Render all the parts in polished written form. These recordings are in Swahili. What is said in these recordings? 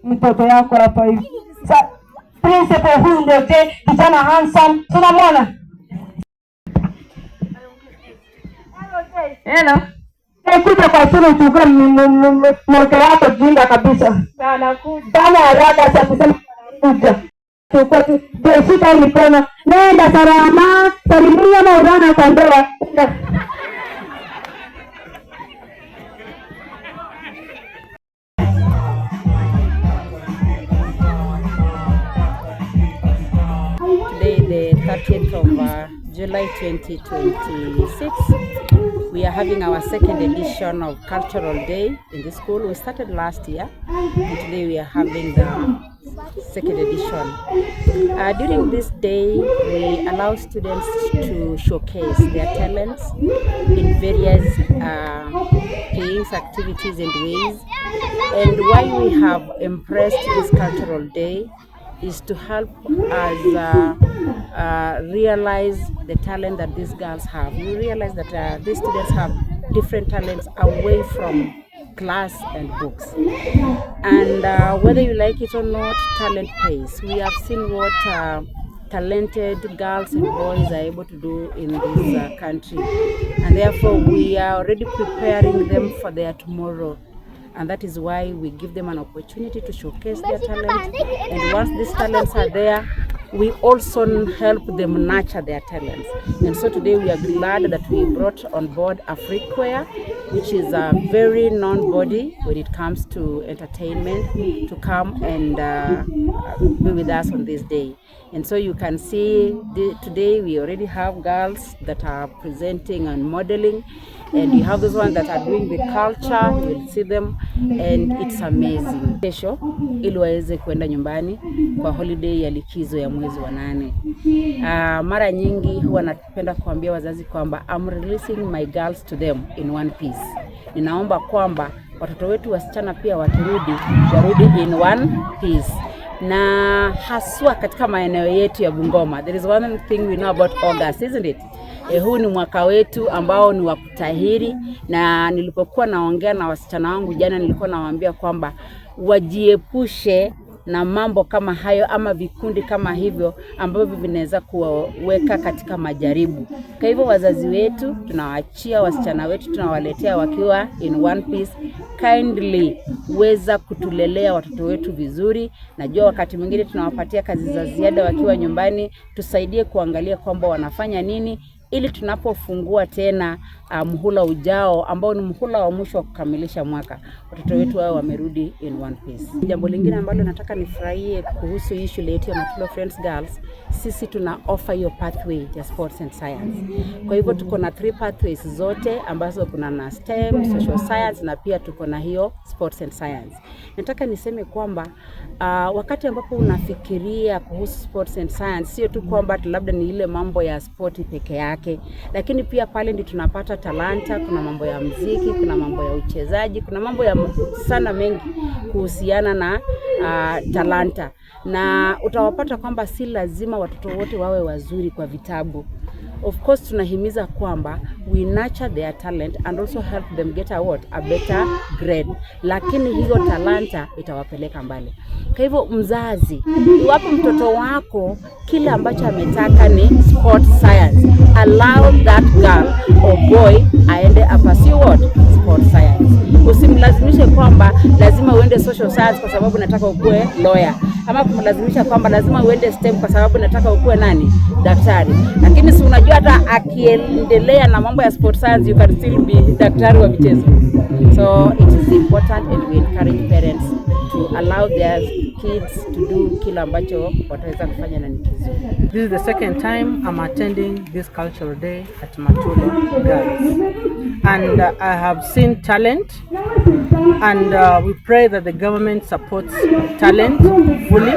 mtoto yako hapa hivi. Principal huyu ndio kijana handsome. Tunamwona. Hello. Kuja kwa shule uchukue mmoja wako jinga kabisa. Sana haraka sasa kusema kuja. Chukua tu. Shika hii mikono. Nenda salama. Salimia Maulana kwa ndoa. Today, the 30th of July 2026, we are having our second edition of Cultural Day in the school. We started last year, and today we are having the second edition. During this day, we allow students to showcase their talents in various games, activities and ways. And why we have embraced this Cultural Day is to help us realize the talent that these girls have. We realize that these students have different talents away from class and books. And whether you like it or not, talent pays. We have seen what talented girls and boys are able to do in this country. And therefore, we are already preparing them for their tomorrow. And that is why we give them an opportunity to showcase their talent. And once these talents are there, we also help them nurture their talents. And so today we are glad that we brought on board Afriquare, which is a very known body when it comes to entertainment, to come and be with us on this day. And so you can see today we already have girls that are presenting and modeling, and you have those ones that are doing the culture. You'll see them and it's amazing. Kesho ili waweze kwenda nyumbani kwa holiday ya likizo ya mwezi wa 8. Mara nyingi huwa napenda kuambia wazazi kwamba I'm releasing my girls to them in one piece. Ninaomba kwamba watoto wetu wasichana pia warudi in one piece. Na haswa katika maeneo yetu ya Bungoma. There is one thing we know about August, isn't it? Huu ni mwaka wetu ambao ni wa kutahiri, na nilipokuwa naongea na wasichana wangu jana nilikuwa nawaambia kwamba wajiepushe na mambo kama hayo ama vikundi kama hivyo ambavyo vinaweza kuweka katika majaribu. Kwa hivyo wazazi wetu tunawaachia wasichana wetu, tunawaletea wakiwa in one piece. Kindly weza kutulelea watoto wetu vizuri. Najua wakati mwingine tunawapatia kazi za ziada wakiwa nyumbani, tusaidie kuangalia kwamba wanafanya nini ili tunapofungua tena muhula ujao ambao ni muhula wa mwisho wa kukamilisha mwaka, watoto wetu wao wamerudi in one piece. Jambo lingine ambalo nataka nifurahie kuhusu hii shule yetu ya Matulo Friends Girls, sisi tuna offer your pathway ya sports and science. Kwa hivyo tuko na 3 pathways zote ambazo kuna na STEM, social science na pia tuko na hiyo sports and science. Nataka niseme kwamba wakati ambapo unafikiria kuhusu sports and science, sio tu kwamba labda ni ile mambo ya sport peke yake, lakini pia pale ndi tunapata talanta, kuna mambo ya muziki, kuna mambo ya uchezaji, kuna mambo ya sana mengi kuhusiana na talanta. Na utawapata kwamba si lazima watoto wote wawe wazuri kwa vitabu. Of course tunahimiza kwamba we nurture their talent and also help them get a better grade. Lakini hiyo talanta itawapeleka mbali. Kwa hivyo mzazi, iwapo mtoto wako kila ambacho ametaka ni sport science, allow that girl or boy aende pursue what? Sport science. Usimlazimishe kwamba lazima uende social science kwa sababu nataka ukue lawyer. Ama kumlazimisha kwamba lazima uende STEM kwa sababu nataka ukue nani? Daktari. Lakini si unajua hata akiendelea na mambo ya sport science you can still be daktari wa michezo. So it is important and we encourage parents to allow their kids to do kila ambacho wataweza kufanya na ni kizuri. This is the second time I'm attending this cultural day at Matulo Girls, and I have seen talent, and we pray that the government supports talent fully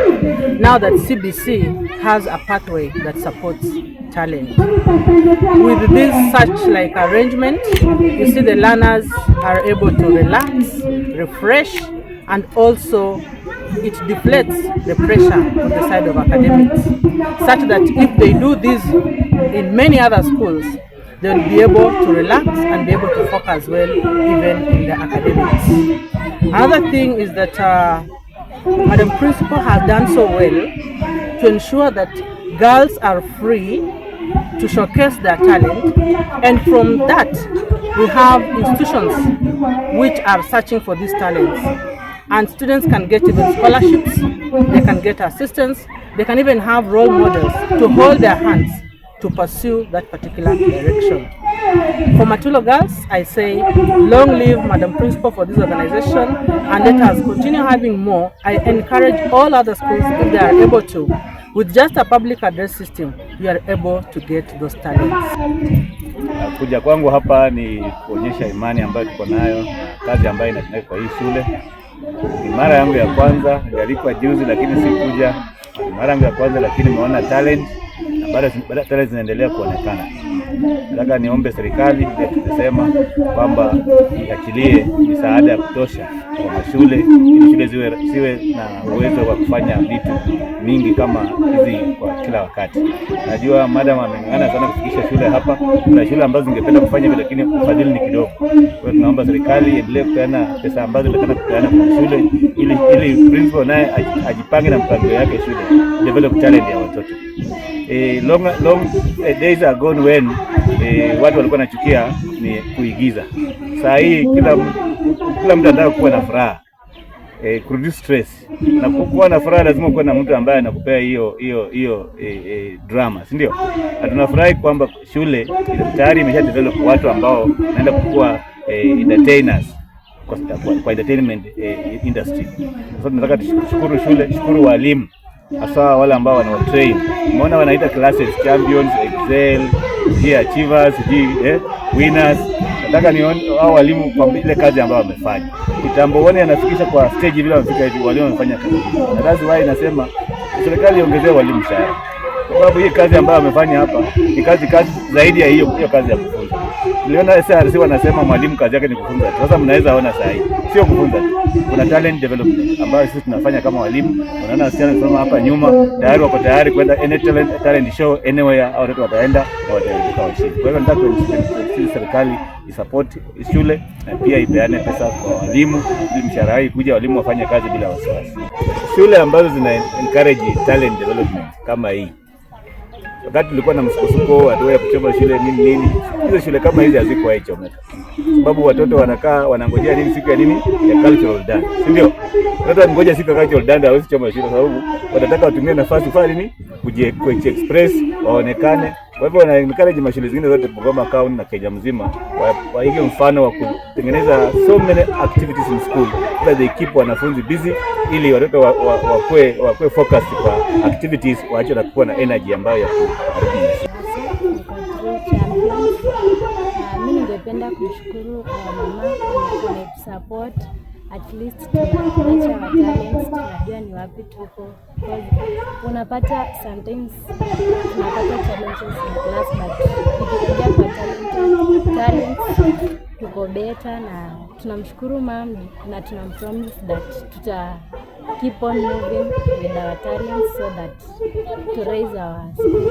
now that CBC has a pathway that supports talent. With this such like arrangement, you see the learners are able to relax, refresh, and also it deflates the pressure on the side of academics, such that if they do this in many other schools, they will be able to relax and be able to focus well even in the academics. Another thing is that Madam Principal has done so well to ensure that girls are free to showcase their talent, and from that we have institutions which are searching for these talents, and students can get even scholarships, they can get assistance, they can even have role models to hold their hands to pursue that particular direction. For Matulo Girls, I say long live Madam Principal for this organization, and let us continue having more. I encourage all other schools, if they are able to, with just a public address system, you are able to get those talents. Kuja kwangu hapa ni kuonyesha imani ambayo tuko nayo, kazi ambayo inatendeka kwa hii shule. Ni mara yangu ya kwanza, nilikuwa juzi lakini sikuja. Mara yangu ya kwanza lakini nimeona talent, na baada talent zinaendelea kuonekana. Nataka niombe serikali tunasema kwamba iachilie misaada ya kutosha kwa mashule ili shule ziwe na uwezo wa kufanya vitu mingi kama hizi kwa kila wakati. Najua madam ameng'ang'ana sana kufikisha shule hapa. Kuna shule ambazo zingependa kufanya vile lakini ufadhili ni kidogo. Kwa hiyo tunaomba serikali iendelee kupeana pesa ambazo inataka kupeana kwa shule ili principal naye ajipange na mpango yake shule develop talent ya watoto. Long days are gone when watu walikuwa wanachukia ni kuigiza. Saa hii kila mtu anataka kuwa na furaha, reduce stress. Na kuwa na furaha lazima kuwa na mtu ambaye anakupea hiyo drama, si ndio? Na tunafurahi kwamba shule tayari imesha develop watu ambao naenda kuwa entertainers kwa entertainment industry. Sasa tunataka tushukuru shule, shukuru walimu, hasa wale ambao wanaotrain. Umeona wanaita classes champions, excel, achievers, winners. Nataka nione hao walimu kwa ile kazi ambayo wamefanya. Kitambo wone anafikisha kwa stage vile wamefika hivi, walimu wamefanya kazi. Na that's why nasema serikali iongezee walimu mshahara. Kwa sababu hii kazi ambayo wamefanya hapa ni kazi zaidi ya hiyo kazi ya kufunza. Niliona SRC wanasema mwalimu kazi yake ni kufunza. Sasa mnaweza ona saa hii sio kufunza tu. Kuna talent development ambayo sisi tunafanya kama walimu. Unaona wasichana wanasoma hapa nyuma tayari wako tayari kwenda any talent show anywhere, au watu wataenda na wataeduka washindi. Kwa hivyo nataka serikali isupport shule na pia ipeane pesa kwa walimu ili mshahara wao kuja walimu wafanye kazi bila wasiwasi. Shule ambazo zina encourage talent development kama hii, wakati tulikuwa na msukosuko watu wa kuchoma shule nini, hizo shule kama hizi hazikuwa hichomeka, sababu watoto wanakaa wanangojea nini siku ya nini ya cultural dance, si ndio? Watoto wangoja siku ya cultural dance hawezi choma shule, sababu wanataka watumie nafasi kufanya nini, express waonekane. Kwa hivyo na encourage mashule zingine zote Bungoma County na Kenya mzima waige mfano wa kutengeneza so many activities in school that they keep wanafunzi busy, ili watoto wakue focused kwa activities, waache na kuwa na energy ambayo ya mimi ningependa kumshukuru mama kwa support. At least tunaacha wa talents, tunajua ni wapi tuko. Unapata sometimes tunapata challenges in class, but tukija kwa talents tuko better, na tunamshukuru mama na tunampromise that tuta keep on moving with our talents so that to raise our school.